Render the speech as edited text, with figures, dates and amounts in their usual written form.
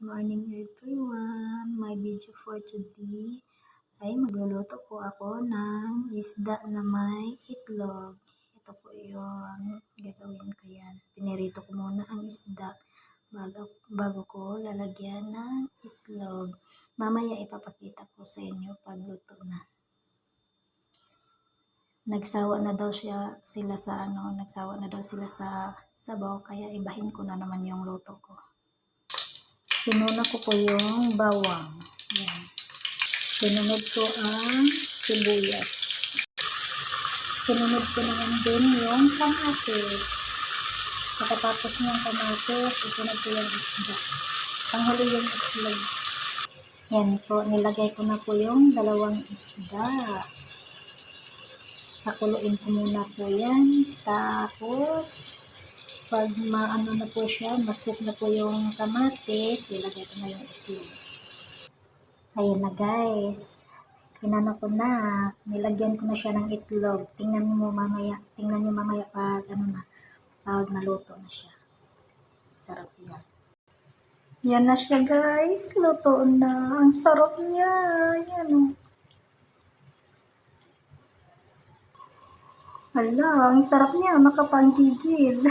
morning everyone! My video for today ay magluluto po ako ng isda na may itlog. Ito po yung gagawin ko yan. Pinirito ko muna ang isda bago ko lalagyan ng itlog. Mamaya ipapakita ko sa inyo pagluto na. Nagsawa na daw sila sa sabaw, kaya ibahin ko na naman yung luto ko. Sinuna ko po yung bawang. Yan. Sinunod ko ang sibuyas. Sinunod ko naman din yung kamatis. Pagkatapos ng kamatis, isunod ko yung isda. Panghuli yung itlog. Yan po, nilagay ko na po yung dalawang isda. Pakuluin ko muna po yan. Tapos, pag maano na po siya, masuk na po yung kamatis, ilagay ko na yung itlog. Ayan na guys. Inano ko na. Nilagyan ko na siya ng itlog. Tingnan nyo mamaya pag pag naluto na siya. Sarap yan. Yan na siya guys. Luto na. Ang sarap niya. Yan o. Hala, ang sarap niya. Makapanggigil.